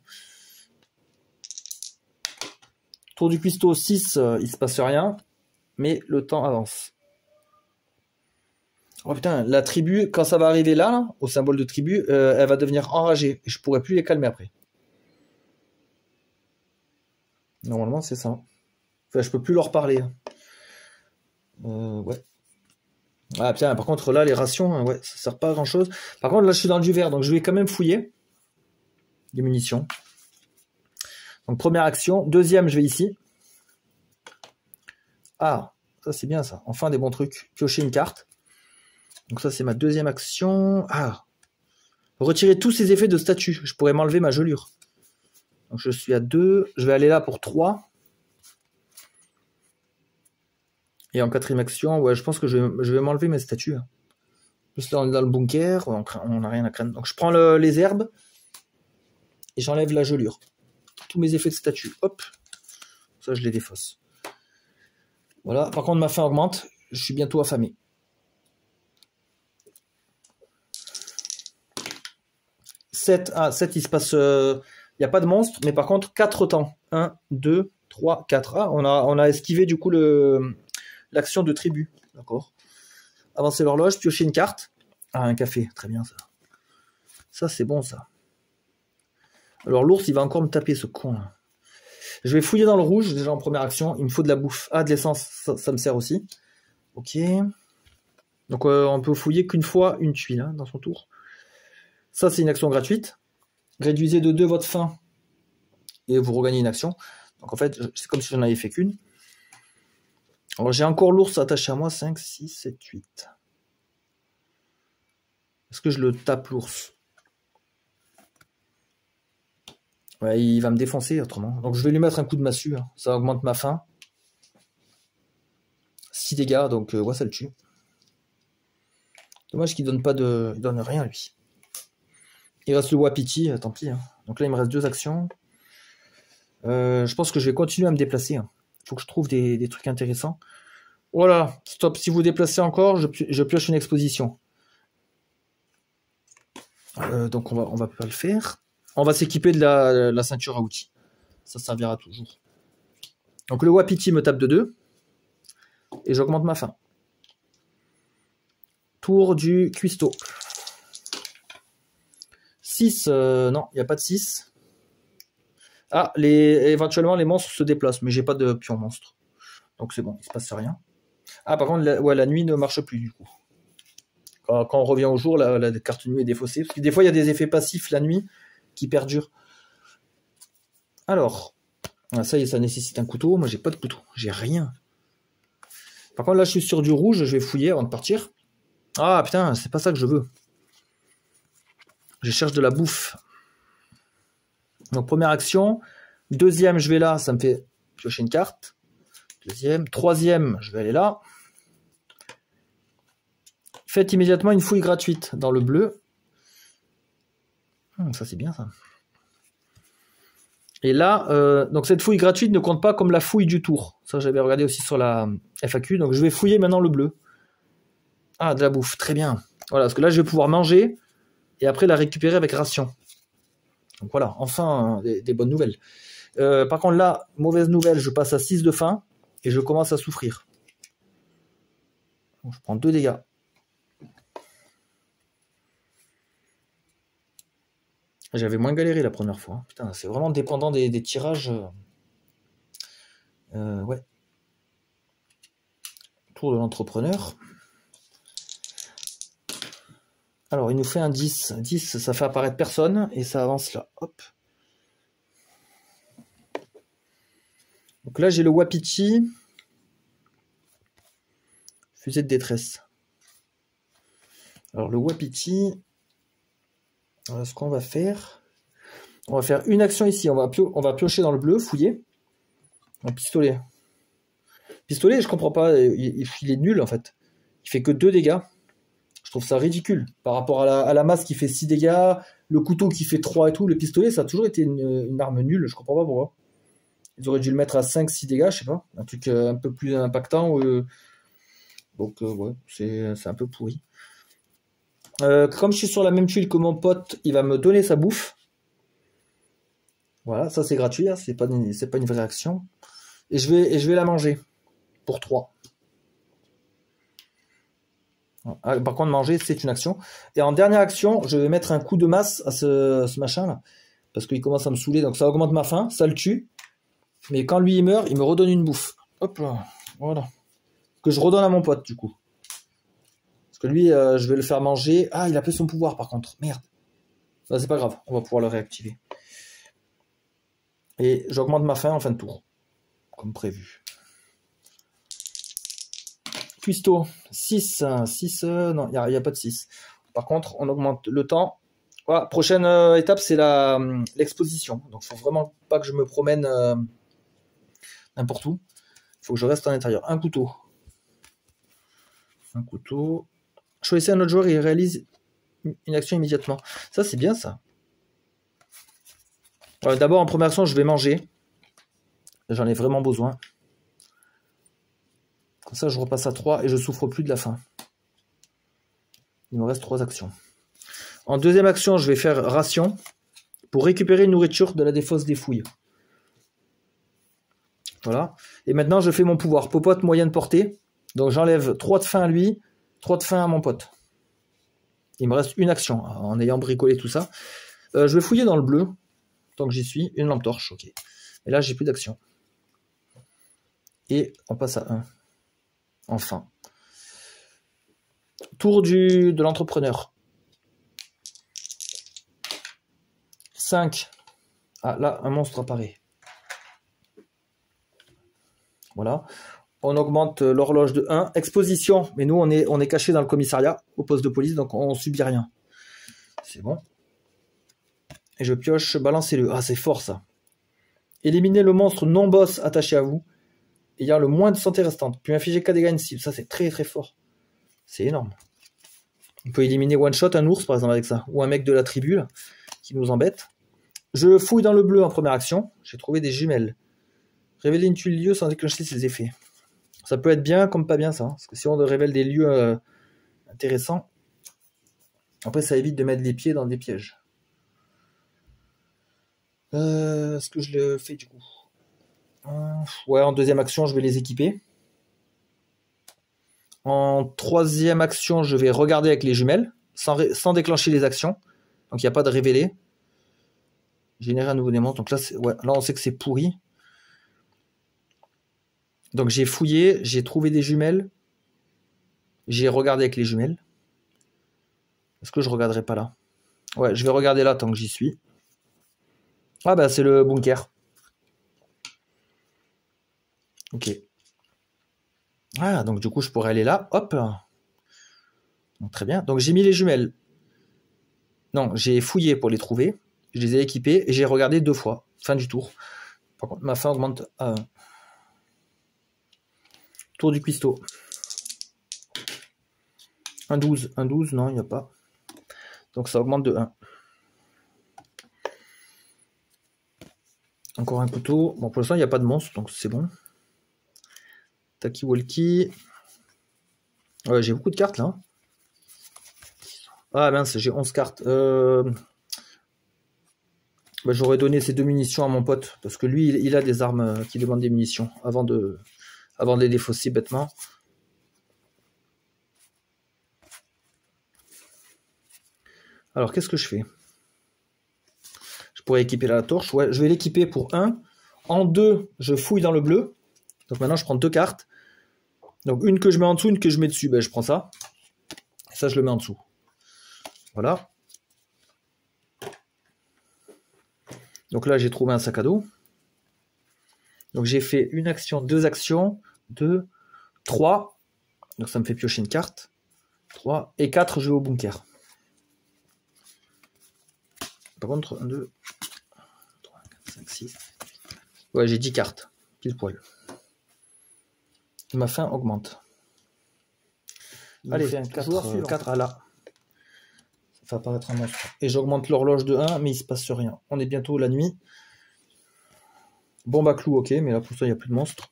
Tour du cuistot 6, il se passe rien. Mais le temps avance. Oh putain, la tribu, quand ça va arriver là, au symbole de tribu, elle va devenir enragée. Et je pourrai plus les calmer après. Normalement, c'est ça. Enfin, je peux plus leur parler. Ouais. Ah putain, par contre, là, les rations, hein, ouais, ça sert pas à grand chose. Par contre, là, je suis dans du vert, donc je vais quand même fouiller. Des munitions. Donc, première action. Deuxième, je vais ici. Ah, ça, c'est bien, ça. Enfin, des bons trucs. Piocher une carte. Donc, ça, c'est ma deuxième action. Ah. Retirer tous ces effets de statut. Je pourrais m'enlever ma gelure. Donc, je suis à 2. Je vais aller là pour 3. Et en quatrième action, ouais, je pense que je vais m'enlever mes statues. Plus là, on est dans le bunker, on n'a rien à craindre. Donc je prends les herbes et j'enlève la gelure. Tous mes effets de statue, hop, ça je les défausse. Voilà, par contre ma faim augmente, je suis bientôt affamé. 7, ah 7 il se passe, il n'y a pas de monstre, mais par contre 4 temps. 1, 2, 3, 4. Ah, on a esquivé du coup l'action de tribu, d'accord. Avancer l'horloge, piocher une carte. Ah, un café, très bien ça. Ça, c'est bon ça. Alors l'ours, il va encore me taper ce con là. Je vais fouiller dans le rouge, déjà en première action. Il me faut de la bouffe. Ah, de l'essence, ça me sert aussi. Ok. Donc on peut fouiller qu'une fois une tuile hein, dans son tour. Ça, c'est une action gratuite. Réduisez de 2 votre faim et vous regagnez une action. Donc en fait, c'est comme si j'en avais fait qu'une. Alors j'ai encore l'ours attaché à moi. 5, 6, 7, 8. Est-ce que je le tape l'ours? Ouais, il va me défoncer autrement. Donc je vais lui mettre un coup de massue. Hein. Ça augmente ma faim. 6 dégâts, donc ouais, ça le tue. Dommage qu'il donne pas de. Il donne rien lui. Il reste le Wapiti, tant pis. Hein. Donc là il me reste 2 actions. Je pense que je vais continuer à me déplacer. Hein. Faut que je trouve des trucs intéressants. Voilà, stop. Si vous déplacez encore, je pioche une exposition. Donc on va pas le faire. On va s'équiper de la ceinture à outils. Ça servira toujours. Donc le Wapiti me tape de 2. Et j'augmente ma faim. Tour du cuistot. 6, non, il n'y a pas de 6. Ah, éventuellement les monstres se déplacent, mais j'ai pas de pion monstre. Donc c'est bon, il se passe rien. Ah, par contre, la nuit ne marche plus du coup. Quand on revient au jour, la carte nuit est défaussée. Parce que des fois, il y a des effets passifs la nuit qui perdurent. Alors, ça y est, ça nécessite un couteau. Moi, j'ai pas de couteau. J'ai rien. Par contre, là, je suis sur du rouge. Je vais fouiller avant de partir. Ah, putain, c'est pas ça que je veux. Je cherche de la bouffe. Donc, première action. Deuxième, je vais là. Ça me fait piocher une carte. Deuxième. Troisième, je vais aller là. Faites immédiatement une fouille gratuite dans le bleu. Ça, c'est bien, ça. Et là, donc cette fouille gratuite ne compte pas comme la fouille du tour. Ça, j'avais regardé aussi sur la FAQ. Donc, je vais fouiller maintenant le bleu. Ah, de la bouffe. Très bien. Voilà, parce que là, je vais pouvoir manger et après la récupérer avec ration. Donc voilà, enfin, des bonnes nouvelles. Par contre, là, mauvaise nouvelle, je passe à 6 de faim et je commence à souffrir. Donc, je prends 2 dégâts. J'avais moins galéré la première fois. Putain, c'est vraiment dépendant des tirages. Ouais. Tour de l'entrepreneur. Alors, il nous fait un 10. 10, ça fait apparaître personne et ça avance là. Hop. Donc là, j'ai le Wapiti. Fusée de détresse. Alors, le Wapiti, ce qu'on va faire, on va faire une action ici. On va piocher dans le bleu, fouiller. Un pistolet. Pistolet, je comprends pas. Il est nul en fait. Il fait que 2 dégâts. Je trouve ça ridicule. Par rapport à la masse qui fait 6 dégâts, le couteau qui fait 3 et tout, le pistolet, ça a toujours été une arme nulle. Je comprends pas pourquoi. Ils auraient dû le mettre à 5-6 dégâts, je sais pas. Un truc un peu plus impactant. Donc, ouais, c'est un peu pourri. Comme je suis sur la même tuile que mon pote, il va me donner sa bouffe. Voilà, ça c'est gratuit, hein, c'est pas une vraie action. Et je vais la manger. Pour 3. Ah, par contre, manger, c'est une action. Et en dernière action, je vais mettre un coup de masse à ce machin-là. Parce qu'il commence à me saouler. Donc ça augmente ma faim, ça le tue. Mais quand lui, il meurt, il me redonne une bouffe. Hop là, voilà. Que je redonne à mon pote, du coup. Parce que lui, je vais le faire manger. Ah, il a plus son pouvoir, par contre. Merde. Bah, c'est pas grave, on va pouvoir le réactiver. Et j'augmente ma faim en fin de tour. Comme prévu. Cuistot, 6. 6, non, il n'y a pas de 6. Par contre, on augmente le temps. Voilà, prochaine étape, c'est l'exposition. Donc, il faut vraiment pas que je me promène n'importe où. Il faut que je reste à l'intérieur. Un couteau. Un couteau. Choisissez un autre joueur et il réalise une action immédiatement. Ça, c'est bien, ça. D'abord, en première action, je vais manger. J'en ai vraiment besoin. Comme ça, je repasse à 3 et je souffre plus de la faim. Il me reste 3 actions. En deuxième action, je vais faire ration pour récupérer une nourriture de la défausse des fouilles. Voilà. Et maintenant, je fais mon pouvoir. Popote moyenne portée. Donc, j'enlève 3 de faim à lui, 3 de faim à mon pote. Il me reste une action en ayant bricolé tout ça. Je vais fouiller dans le bleu. Tant que j'y suis. Une lampe torche, ok. Et là, j'ai plus d'action. Et on passe à 1. Enfin. Tour de l'entrepreneur. 5. Ah, là, un monstre apparaît. Voilà. On augmente l'horloge de 1. Exposition. Mais nous, on est caché dans le commissariat, au poste de police, donc on subit rien. C'est bon. Et je pioche, balancez-le. Ah, c'est fort, ça. Éliminez le monstre non-boss attaché à vous, ayant le moins de santé restante. Puis infliger 4 dégâts à une cible. Ça, c'est très, très fort. C'est énorme. On peut éliminer one-shot un ours, par exemple, avec ça. Ou un mec de la tribu, là, qui nous embête. Je fouille dans le bleu en première action. J'ai trouvé des jumelles. Révéler une tuile lieu sans déclencher ses effets. Ça peut être bien comme pas bien, ça. Hein, parce que si on révèle des lieux intéressants, après, ça évite de mettre les pieds dans des pièges. Est-ce que je le fais, du coup? Ouais, en deuxième action, je vais les équiper. En troisième action, je vais regarder avec les jumelles, sans déclencher les actions. Donc, il n'y a pas de révéler. Générer un nouveau démon. Donc là, ouais, là, on sait que c'est pourri. Donc, j'ai fouillé, j'ai trouvé des jumelles. J'ai regardé avec les jumelles. Est-ce que je regarderai pas là? Ouais, je vais regarder là tant que j'y suis. Ah bah, c'est le bunker. Ok. Ah, donc du coup, je pourrais aller là. Hop. Donc, très bien. Donc, j'ai mis les jumelles. Non, j'ai fouillé pour les trouver. Je les ai équipées et j'ai regardé 2 fois. Fin du tour. Par contre, ma faim augmente à 1. Tour du cuistot. Un 12. Un 12, non, il n'y a pas. Donc, ça augmente de 1. Encore un couteau. Bon, pour l'instant, il n'y a pas de monstre, donc c'est bon. Taki-walkie. Ouais, j'ai beaucoup de cartes, là. Ah mince, j'ai 11 cartes. Bah, j'aurais donné ces 2 munitions à mon pote, parce que lui, il a des armes qui demandent des munitions, avant de les défausser bêtement. Alors, qu'est-ce que je fais? Je pourrais équiper la torche. Ouais, je vais l'équiper pour 1. En 2, je fouille dans le bleu. Donc maintenant, je prends 2 cartes. Donc une que je mets en dessous, une que je mets dessus. Ben, je prends ça. Et ça, je le mets en dessous. Voilà. Donc là, j'ai trouvé un sac à dos. Donc j'ai fait une action, 2 actions, 2, 3. Donc ça me fait piocher une carte. 3 et 4, je vais au bunker. Par contre, 1, 2, 3, 4, 5, 6. Ouais, j'ai 10 cartes. Pile poil. Ma faim augmente. Allez, 4 à là. Ça fait apparaître un monstre. Et j'augmente l'horloge de 1, mais il se passe rien. On est bientôt la nuit. Bombe à clous, ok, mais là pour ça, il n'y a plus de monstres.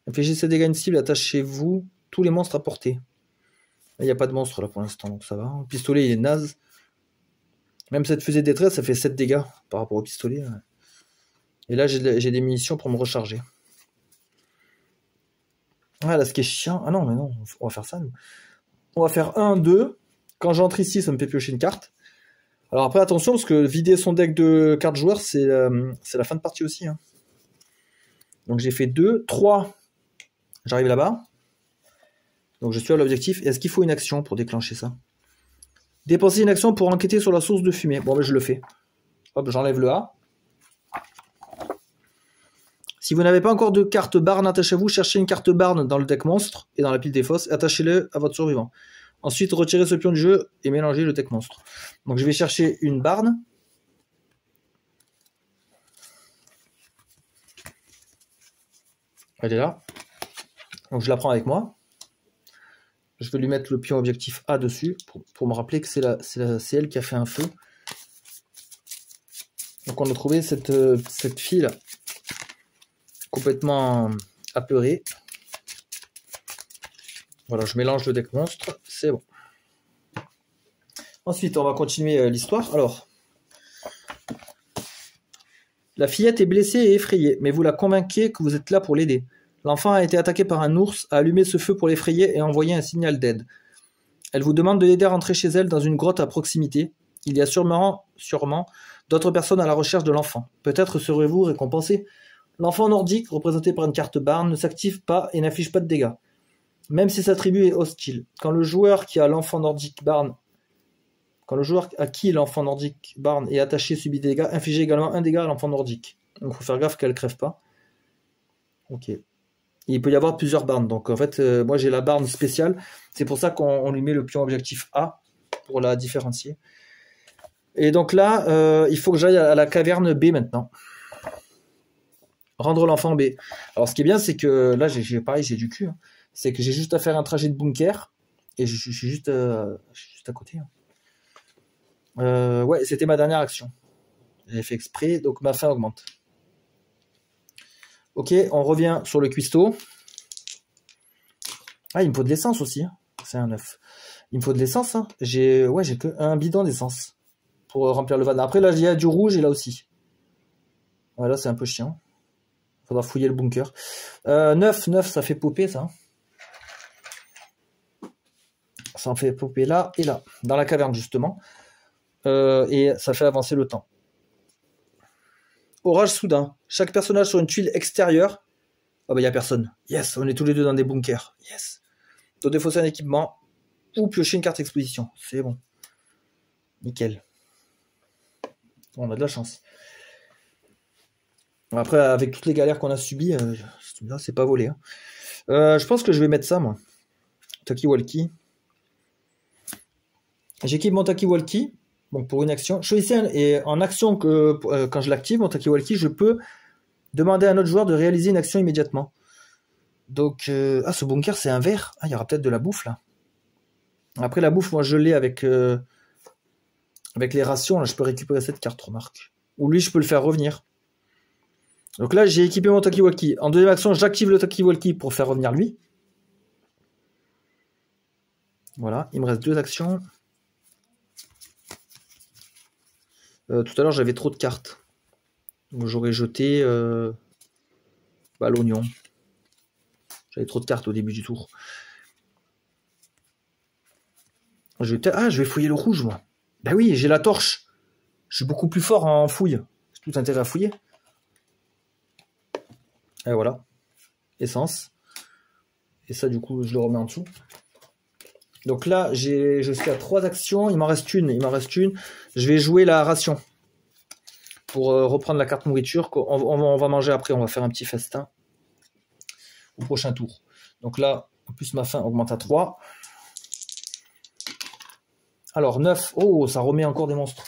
Infligez dégâts à une cible, attachez-vous tous les monstres à portée. Il n'y a pas de monstre là pour l'instant, donc ça va. Le pistolet, il est naze. Même cette fusée de détresse, ça fait 7 dégâts par rapport au pistolet. Et là, j'ai des munitions pour me recharger. Ah, là, ce qui est chiant. Ah non, mais non, on va faire ça, nous. On va faire 1, 2. Quand j'entre ici, ça me fait piocher une carte. Alors après, attention, parce que vider son deck de cartes joueurs, c'est la fin de partie aussi. Hein. Donc j'ai fait 2, 3. J'arrive là-bas. Donc je suis à l'objectif. Est-ce qu'il faut une action pour déclencher ça? Dépenser une action pour enquêter sur la source de fumée. Bon, ben je le fais. Hop, j'enlève le A. Si vous n'avez pas encore de carte barne attachée à vous, cherchez une carte barne dans le deck monstre et dans la pile des fosses et attachez-le à votre survivant. Ensuite, retirez ce pion du jeu et mélangez le deck monstre. Donc je vais chercher une barne. Elle est là. Donc je la prends avec moi. Je vais lui mettre le pion objectif A dessus pour me rappeler que c'est elle qui a fait un feu. Donc on a trouvé cette fille là, complètement apeurée. Voilà, je mélange le deck monstre, c'est bon. Ensuite, on va continuer l'histoire. Alors, la fillette est blessée et effrayée, mais vous la convainquez que vous êtes là pour l'aider. L'enfant a été attaqué par un ours, a allumé ce feu pour l'effrayer et a envoyé un signal d'aide. Elle vous demande de l'aider à rentrer chez elle dans une grotte à proximité. Il y a sûrement d'autres personnes à la recherche de l'enfant. Peut-être serez-vous récompensé. L'enfant nordique, représenté par une carte barne, ne s'active pas et n'affiche pas de dégâts, même si sa tribu est hostile. Quand le joueur qui a l'enfant nordique barne est attaché subit des dégâts, infligez également un dégât à l'enfant nordique. Donc il faut faire gaffe qu'elle ne crève pas. Ok. Il peut y avoir plusieurs barnes. Donc en fait, moi j'ai la barne spéciale. C'est pour ça qu'on lui met le pion objectif A pour la différencier. Et donc là, il faut que j'aille à la caverne B maintenant. Rendre l'enfant B. Alors ce qui est bien, c'est que là, pareil, j'ai du cul. Hein. C'est que j'ai juste à faire un trajet de bunker. Et je suis juste à côté. Hein. Ouais, c'était ma dernière action. J'ai fait exprès, donc ma faim augmente. Ok, on revient sur le cuistot. Ah, il me faut de l'essence aussi. Hein. C'est un 9. Il me faut de l'essence. Hein. J'ai que un bidon d'essence pour remplir le van. Après, là, il y a du rouge et là aussi. Voilà, c'est un peu chiant. Faudra fouiller le bunker. 9, ça fait popper, ça. Ça en fait popper là et là. Dans la caverne, justement. Et ça fait avancer le temps. Orage soudain. Chaque personnage sur une tuile extérieure. Ah bah, il n'y a personne. Yes, on est tous les deux dans des bunkers. Yes. Donc, défausser un équipement ou piocher une carte exposition. C'est bon. Nickel. On a de la chance. Après, avec toutes les galères qu'on a subies, c'est pas volé. Hein. Je pense que je vais mettre ça, moi. Talkie-walkie. J'équipe mon talkie-walkie. Donc pour une action. Choisissez et en action que quand je l'active, mon talkie-walkie, je peux demander à un autre joueur de réaliser une action immédiatement. Donc, ce bunker, c'est un verre. Ah, il y aura peut-être de la bouffe, là. Après, la bouffe, moi, je l'ai avec les rations. Là, je peux récupérer cette carte, remarque. Ou lui, je peux le faire revenir. Donc là, j'ai équipé mon talkie-walkie. En deuxième action, j'active le talkie-walkie pour faire revenir lui. Voilà, il me reste 2 actions. Tout à l'heure, j'avais trop de cartes. Donc j'aurais jeté l'oignon. J'avais trop de cartes au début du tour. Je vais fouiller le rouge, moi. Ben oui, j'ai la torche. Je suis beaucoup plus fort en fouille. J'ai tout intérêt à fouiller. Et voilà. Essence. Et ça, du coup, je le remets en dessous. Donc là, je suis à 3 actions. Il m'en reste une. Je vais jouer la ration. Pour reprendre la carte nourriture. On va manger après. On va faire un petit festin. Au prochain tour. Donc là, en plus, ma faim augmente à 3. Alors, 9. Oh, ça remet encore des monstres.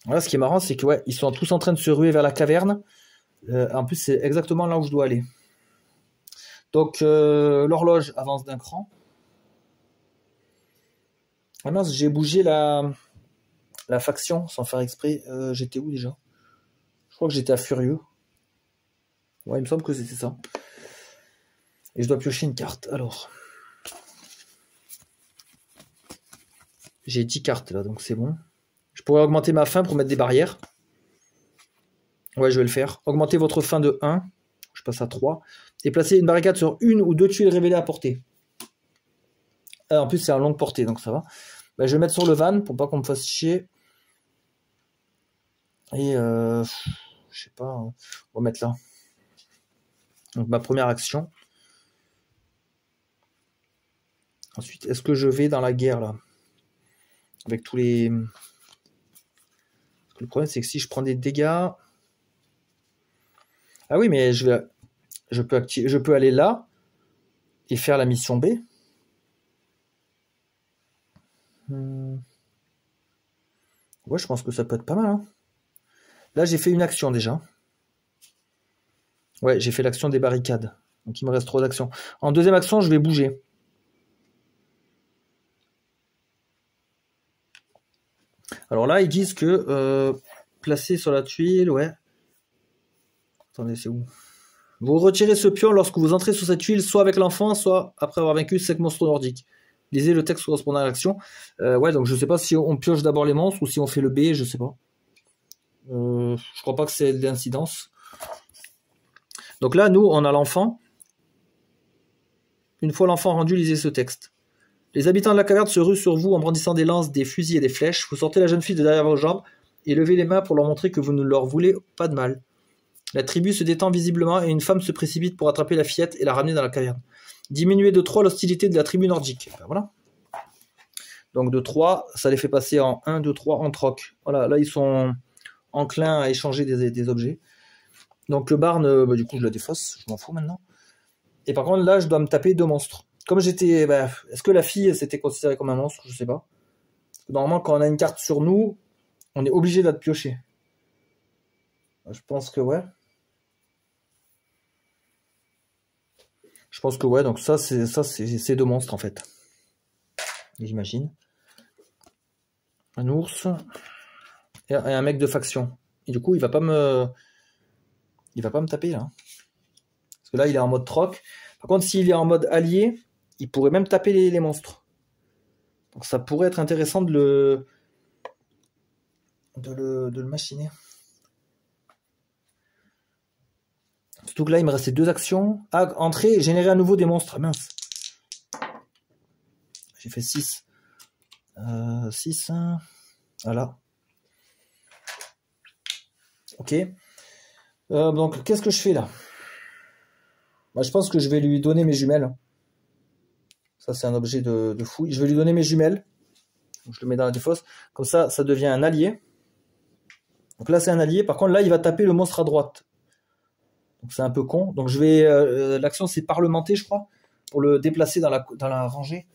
Voilà, ce qui est marrant, c'est que ouais, ils sont tous en train de se ruer vers la caverne. En plus, c'est exactement là où je dois aller. Donc, l'horloge avance d'un cran. Ah mince, j'ai bougé la faction sans faire exprès. J'étais où déjà? Je crois que j'étais à Furieux. Ouais, il me semble que c'était ça. Et je dois piocher une carte. Alors. J'ai 10 cartes là, donc c'est bon. Je pourrais augmenter ma faim pour mettre des barrières. Ouais, je vais le faire. Augmentez votre faim de 1. Je passe à 3. et placer une barricade sur une ou deux tuiles révélées à portée. En plus, c'est à longue portée, donc ça va. Ben, je vais mettre sur le van pour pas qu'on me fasse chier. Et je sais pas, on va mettre là. Donc ma première action. Ensuite, est-ce que je vais dans la guerre là? Avec tous les... Le problème, c'est que si je prends des dégâts... Ah oui, mais je peux aller là et faire la mission B. Ouais, je pense que ça peut être pas mal. Hein. Là, j'ai fait une action déjà. Ouais, j'ai fait l'action des barricades. Donc, il me reste 3 actions. En deuxième action, je vais bouger. Alors là, ils disent que placer sur la tuile, ouais. Attendez, c'est où? Vous retirez ce pion lorsque vous entrez sur cette tuile, soit avec l'enfant, soit après avoir vaincu 5 monstres nordiques. Lisez le texte correspondant à l'action. Ouais, donc je sais pas si on pioche d'abord les monstres ou si on fait le B, je sais pas. Je crois pas que c'est d'incidence. Donc là, nous, on a l'enfant. Une fois l'enfant rendu, lisez ce texte. Les habitants de la caverne se ruent sur vous en brandissant des lances, des fusils et des flèches. Vous sortez la jeune fille de derrière vos jambes et levez les mains pour leur montrer que vous ne leur voulez pas de mal. La tribu se détend visiblement et une femme se précipite pour attraper la fillette et la ramener dans la caverne. Diminuez de 3 l'hostilité de la tribu nordique. Ben voilà. Donc de 3, ça les fait passer en 1, 2, 3 en troc. Voilà, là ils sont enclins à échanger des objets. Donc le barn, bah, du coup je le défausse, je m'en fous maintenant. Et par contre là je dois me taper 2 monstres. Comme j'étais... Bah, est-ce que la fille c'était considéré comme un monstre? Je sais pas. Normalement quand on a une carte sur nous, on est obligé d'être pioché. Je pense que ouais. Je pense que ouais, donc ça c'est 2 monstres en fait. J'imagine. Un ours et un mec de faction. Et du coup, il va pas me taper là. Parce que là, il est en mode troc. Par contre, s'il est en mode allié, il pourrait même taper les monstres. Donc ça pourrait être intéressant de le machiner. Surtout que là, il me restait 2 actions. Ah, entrer, générer à nouveau des monstres. Ah, mince. J'ai fait 6. 6. Voilà. Ok. Donc, qu'est-ce que je fais là? Bah, je pense que je vais lui donner mes jumelles. Ça, c'est un objet de fouille. Je vais lui donner mes jumelles. Donc, je le mets dans la défausse. Comme ça, ça devient un allié. Donc là, c'est un allié. Par contre, là, il va taper le monstre à droite. Donc, c'est un peu con. Donc, je vais... l'action, c'est parlementer, je crois. Pour le déplacer dans la rangée.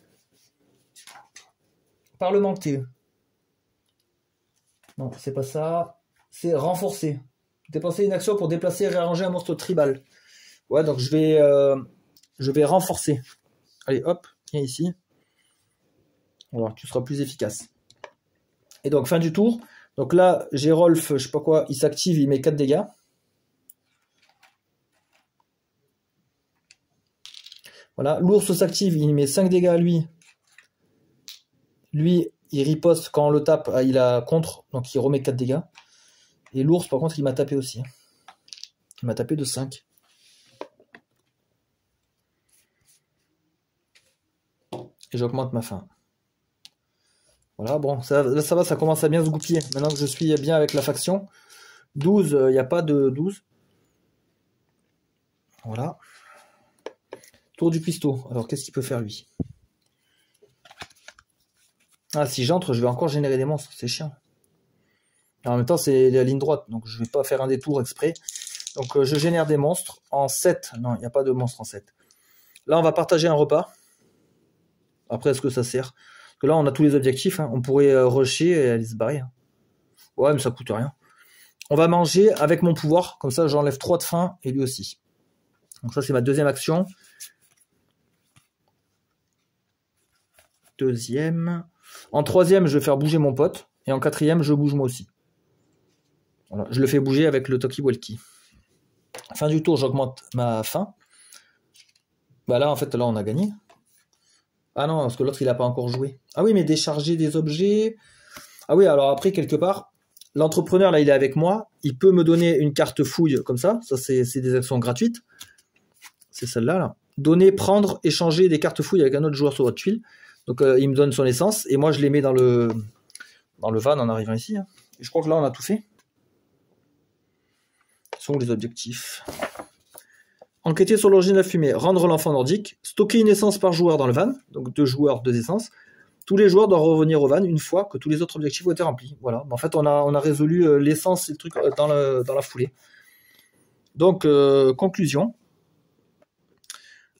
Parlementer. Non, c'est pas ça. C'est renforcer. Dépenser une action pour déplacer et réarranger un monstre tribal. Ouais, donc je vais renforcer. Allez, hop, viens ici. Alors, tu seras plus efficace. Et donc, fin du tour. Donc là, j'ai Rolf, je sais pas quoi, il s'active, il met 4 dégâts. Voilà, l'ours s'active, il met 5 dégâts à lui. Lui, il riposte quand on le tape, il a contre, donc il remet 4 dégâts. Et l'ours, par contre, il m'a tapé aussi. Il m'a tapé de 5. Et j'augmente ma faim. Voilà, bon, ça va, ça commence à bien se goupiller. Maintenant que je suis bien avec la faction. 12, il n'y a pas de 12. Voilà. Tour du cuistot. Alors, qu'est-ce qu'il peut faire, lui? Ah, si j'entre, je vais encore générer des monstres. C'est chiant. Et en même temps, c'est la ligne droite. Donc, je ne vais pas faire un détour exprès. Donc, je génère des monstres en 7. Non, il n'y a pas de monstres en 7. Là, on va partager un repas. Après, est-ce que ça sert? Parce que là, on a tous les objectifs. Hein. On pourrait rusher et aller se barrer. Hein. Ouais, mais ça coûte rien. On va manger avec mon pouvoir. Comme ça, j'enlève 3 de faim et lui aussi. Donc, ça, c'est ma deuxième action. Deuxième. En troisième, je vais faire bouger mon pote. Et en quatrième, je bouge moi aussi. Voilà, je le fais bouger avec le talkie-walkie. Fin du tour, j'augmente ma faim. Bah là, en fait, là, on a gagné. Ah non, parce que l'autre, il n'a pas encore joué. Ah oui, mais décharger des objets... Ah oui, alors après, quelque part, l'entrepreneur, là, il est avec moi. Il peut me donner une carte fouille comme ça. Ça, c'est des actions gratuites. c'est celle-là. Là. Donner, prendre, échanger des cartes fouilles avec un autre joueur sur votre tuile. Donc il me donne son essence et moi je les mets dans le van en arrivant ici. Hein. Et je crois que là on a tout fait. Ce sont les objectifs. Enquêter sur l'origine de la fumée, rendre l'enfant nordique, stocker une essence par joueur dans le van, donc 2 joueurs, 2 essences. Tous les joueurs doivent revenir au van une fois que tous les autres objectifs ont été remplis. Voilà. En fait, on a résolu l'essence et le truc dans la foulée. Donc, conclusion.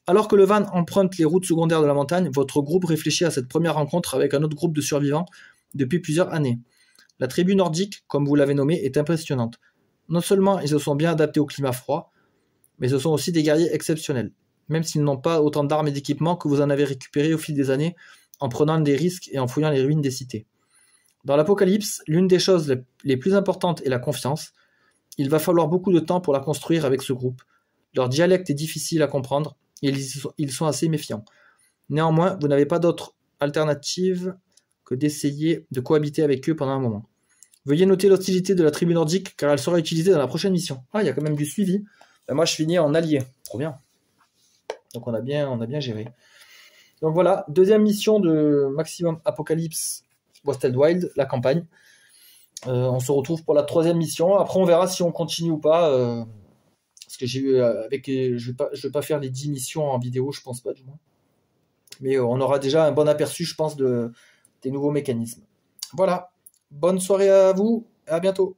Alors que le van emprunte les routes secondaires de la montagne, votre groupe réfléchit à cette première rencontre avec un autre groupe de survivants depuis plusieurs années. La tribu nordique, comme vous l'avez nommée, est impressionnante. Non seulement ils se sont bien adaptés au climat froid, mais ce sont aussi des guerriers exceptionnels, même s'ils n'ont pas autant d'armes et d'équipements que vous en avez récupéré au fil des années en prenant des risques et en fouillant les ruines des cités. Dans l'Apocalypse, l'une des choses les plus importantes est la confiance. Il va falloir beaucoup de temps pour la construire avec ce groupe. Leur dialecte est difficile à comprendre et ils sont assez méfiants. Néanmoins, vous n'avez pas d'autre alternative que d'essayer de cohabiter avec eux pendant un moment. Veuillez noter l'hostilité de la tribu nordique car elle sera utilisée dans la prochaine mission. Ah, il y a quand même du suivi. Ben moi, je finis en allié. Trop bien. Donc, on a bien géré. Donc voilà, deuxième mission de Maximum Apocalypse Wasted Wild, la campagne. On se retrouve pour la 3e mission. Après, on verra si on continue ou pas. Parce que j'ai eu je vais pas faire les 10 missions en vidéo, je pense pas du moins. Mais on aura déjà un bon aperçu, je pense, des nouveaux mécanismes. Voilà. Bonne soirée à vous et à bientôt.